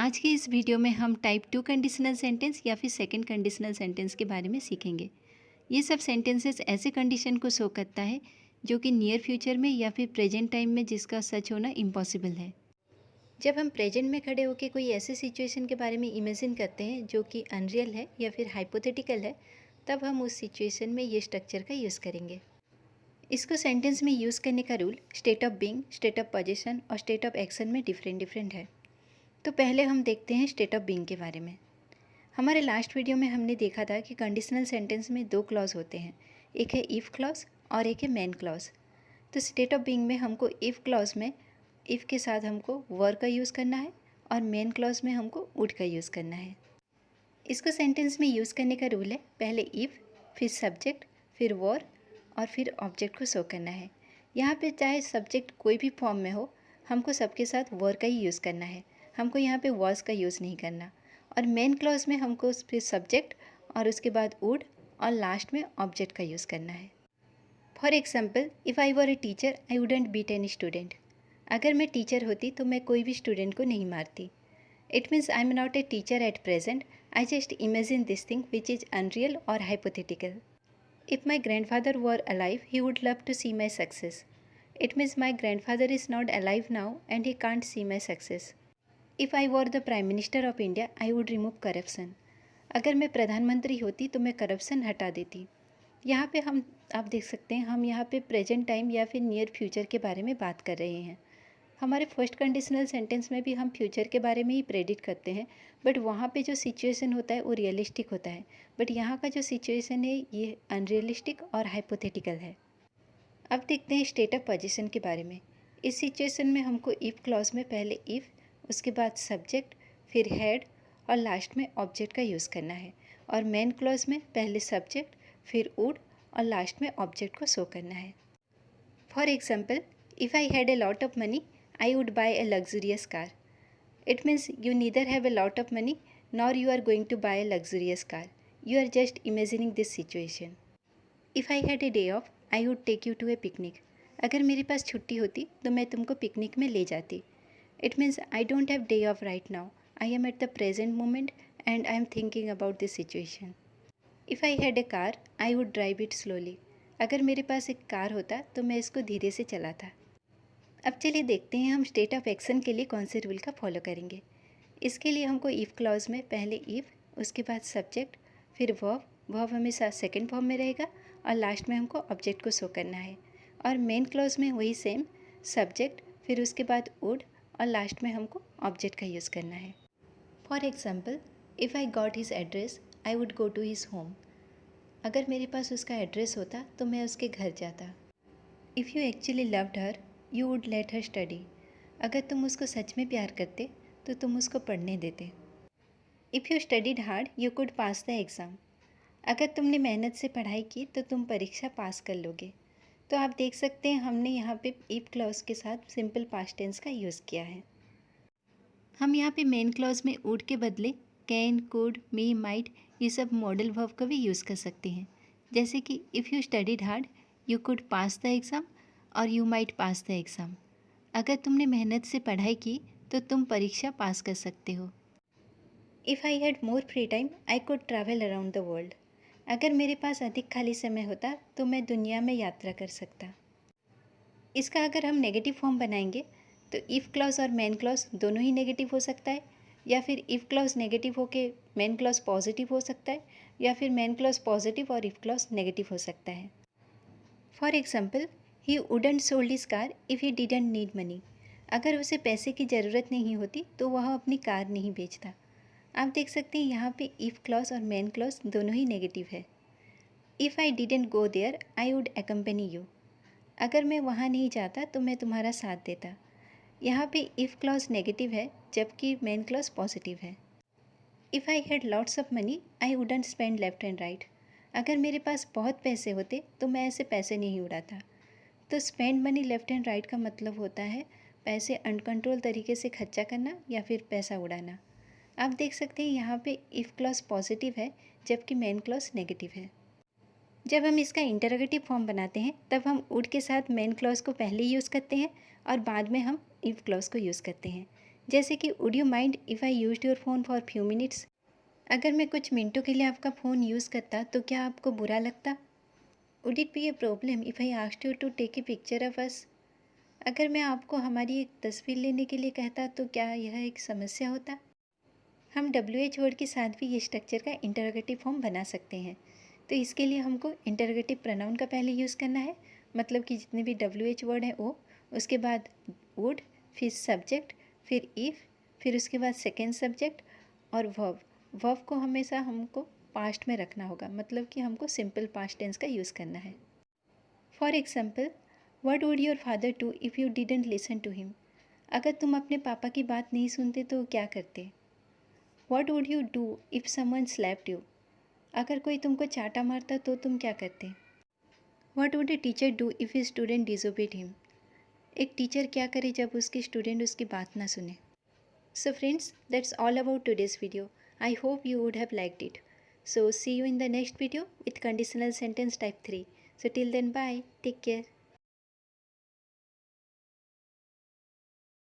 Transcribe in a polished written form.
आज के इस वीडियो में हम टाइप 2 कंडीशनल सेंटेंस या फिर सेकंड कंडीशनल सेंटेंस के बारे में सीखेंगे। ये सब सेंटेंसेस ऐसे कंडीशन को शो करता है जो कि नियर फ्यूचर में या फिर प्रेजेंट टाइम में जिसका सच होना इम्पॉसिबल है। जब हम प्रेजेंट में खड़े होकर कोई ऐसे सिचुएशन के बारे में इमेजिन करते हैं जो कि अनरियल है या फिर हाइपोथेटिकल है, तब हम उस सिचुएशन में ये स्ट्रक्चर का यूज़ करेंगे। इसको सेंटेंस में यूज़ करने का rule state of being, state of position और स्टेट ऑफ एक्शन में डिफरेंट है। तो पहले हम देखते हैं स्टेट ऑफ बीइंग के बारे में। हमारे लास्ट वीडियो में हमने देखा था कि कंडीशनल सेंटेंस में दो क्लॉज होते हैं, एक है इफ़ क्लॉज और एक है मेन क्लॉज। तो स्टेट ऑफ बीइंग में हमको इफ़ क्लॉज में इफ़ के साथ हमको वर का यूज़ करना है और मेन क्लॉज में हमको वुड का यूज़ करना है। इसको सेंटेंस में यूज़ करने का रूल है पहले इफ़, फिर सब्जेक्ट, फिर वर और फिर ऑब्जेक्ट को शो करना है। यहाँ पे चाहे सब्जेक्ट कोई भी फॉर्म में हो, हमको सबके साथ वर का ही यूज़ करना है। हमको यहाँ पे वॉज का यूज़ नहीं करना। और मेन क्लॉज में हमको फिर सब्जेक्ट और उसके बाद वुड और लास्ट में ऑब्जेक्ट का यूज़ करना है। For example, if I were a teacher I wouldn't beat any student. अगर मैं टीचर होती तो मैं कोई भी स्टूडेंट को नहीं मारती। It means I am not a teacher at present, I just imagine this thing which is unreal और hypothetical. If my grandfather were alive, he would love to see my success. It means my grandfather is not alive now and he can't see my success. If I were the Prime Minister of India, I would remove corruption. अगर मैं प्रधानमंत्री होती तो मैं corruption हटा देती। यहाँ पे आप देख सकते हैं, हम यहाँ पे प्रेजेंट टाइम या फिर नियर फ्यूचर के बारे में बात कर रहे हैं। हमारे फर्स्ट कंडीशनल सेंटेंस में भी हम फ्यूचर के बारे में ही प्रेडिक्ट करते हैं, बट वहाँ पे जो सिचुएशन होता है वो रियलिस्टिक होता है। बट यहाँ का जो सिचुएशन है ये अनरियलिस्टिक और हाइपोथेटिकल है। अब देखते हैं स्टेट ऑफ पोजीशन के बारे में। इस सिचुएशन में हमको इफ़ क्लॉज में पहले इफ़, उसके बाद सब्जेक्ट, फिर हैड और लास्ट में ऑब्जेक्ट का यूज़ करना है। और मेन क्लॉज में पहले सब्जेक्ट, फिर वुड और लास्ट में ऑब्जेक्ट को शो करना है। For example, if I had a lot of money I would buy a luxurious car. It means you neither have a lot of money nor you are going to buy a luxurious car. You are just imagining this situation. If I had a day off, I would take you to a picnic. अगर मेरे पास छुट्टी होती तो मैं तुमको picnic में ले जाती। It means I don't have day off right now. I am at the present moment and I am thinking about this situation. If I had a car, I would drive it slowly. अगर मेरे पास एक car होता तो मैं इसको धीरे से चलाता। अब चलिए देखते हैं हम स्टेट ऑफ एक्शन के लिए कौन से रूल का फॉलो करेंगे। इसके लिए हमको इफ़ क्लॉज में पहले इफ़, उसके बाद सब्जेक्ट, फिर वर्ब हमेशा सेकंड फॉर्म में रहेगा और लास्ट में हमको ऑब्जेक्ट को शो करना है। और मेन क्लॉज में वही सेम सब्जेक्ट, फिर उसके बाद वुड और लास्ट में हमको ऑब्जेक्ट का यूज़ करना है। For example, if I got his address I would go to his home. अगर मेरे पास उसका एड्रेस होता तो मैं उसके घर जाता। If you actually loved her you would let her study. अगर तुम उसको सच में प्यार करते तो तुम उसको पढ़ने देते। If you studied hard you could pass the exam. अगर तुमने मेहनत से पढ़ाई की तो तुम परीक्षा पास कर लोगे। तो आप देख सकते हैं हमने यहाँ पे इफ़ क्लॉज के साथ सिंपल पास्ट टेंस का यूज़ किया है। हम यहाँ पे मेन क्लॉज में वुड के बदले कैन, कुड, मे, माइट ये सब मॉडल वर्ब का भी यूज़ कर सकते हैं। जैसे कि if you studied hard you could pass the exam और you might pass the exam. अगर तुमने मेहनत से पढ़ाई की तो तुम परीक्षा पास कर सकते हो। If I had more free time I could travel around the world. अगर मेरे पास अधिक खाली समय होता तो मैं दुनिया में यात्रा कर सकता। इसका अगर हम नेगेटिव फॉर्म बनाएंगे तो इफ़ क्लॉज और मेन क्लॉज दोनों ही नेगेटिव हो सकता है, या फिर इफ़ क्लॉज नेगेटिव होके मेन क्लॉज पॉजिटिव हो सकता है, या फिर मेन क्लॉज पॉजिटिव और इफ़ क्लॉज नेगेटिव हो सकता है। For example, he wouldn't sold his car if he didn't need money. अगर उसे पैसे की ज़रूरत नहीं होती तो वह अपनी कार नहीं बेचता। आप देख सकते हैं यहाँ पे इफ़ क्लॉज और मेन क्लॉज दोनों ही नेगेटिव है। If I didn't go there I would accompany you. अगर मैं वहाँ नहीं जाता तो मैं तुम्हारा साथ देता। यहाँ पे इफ़ क्लॉज नेगेटिव है जबकि मेन क्लॉज पॉजिटिव है। If I had lots of money I wouldn't spend left and right. अगर मेरे पास बहुत पैसे होते तो मैं ऐसे पैसे नहीं उड़ाता। तो spend money left and right का मतलब होता है पैसे अनकंट्रोल तरीके से खर्चा करना या फिर पैसा उड़ाना। आप देख सकते हैं यहाँ पे इफ़ क्लॉज पॉजिटिव है जबकि मेन क्लॉज नेगेटिव है। जब हम इसका इंटरोगेटिव फॉर्म बनाते हैं तब हम वुड के साथ मेन क्लॉज को पहले यूज़ करते हैं और बाद में हम इफ़ क्लॉज को यूज़ करते हैं। जैसे कि would you mind if I used your phone for few minutes. अगर मैं कुछ मिनटों के लिए आपका फ़ोन यूज़ करता तो क्या आपको बुरा लगता? Would it be a problem if I asked you to take a picture of us. अगर मैं आपको हमारी एक तस्वीर लेने के लिए कहता तो क्या यह एक समस्या होता? हम WH वर्ड के साथ भी ये स्ट्रक्चर का इंटरोगेटिव फॉर्म बना सकते हैं। तो इसके लिए हमको इंटरोगेटिव प्रोनाउन का पहले यूज़ करना है, मतलब कि जितने भी WH वर्ड हैं वो, उसके बाद वुड, फिर सब्जेक्ट, फिर इफ़, फिर उसके बाद सेकेंड सब्जेक्ट और वर्ब। वर्ब को हमेशा हमको पास्ट में रखना होगा, मतलब कि हमको सिंपल पास्ट टेंस का यूज़ करना है। For example, what would your father do if you didn't listen to him. अगर तुम अपने पापा की बात नहीं सुनते तो क्या करते? What would you do if someone slapped you. अगर कोई तुमको चाटा मारता तो तुम क्या करते? What would a teacher do if a student disobeyed him. एक टीचर क्या करे जब उसके स्टूडेंट उसकी बात ना सुने। So friends, that's all about today's video. I hope you would have liked it. So see you in the next video with conditional sentence type 3. So till then, bye. Take care.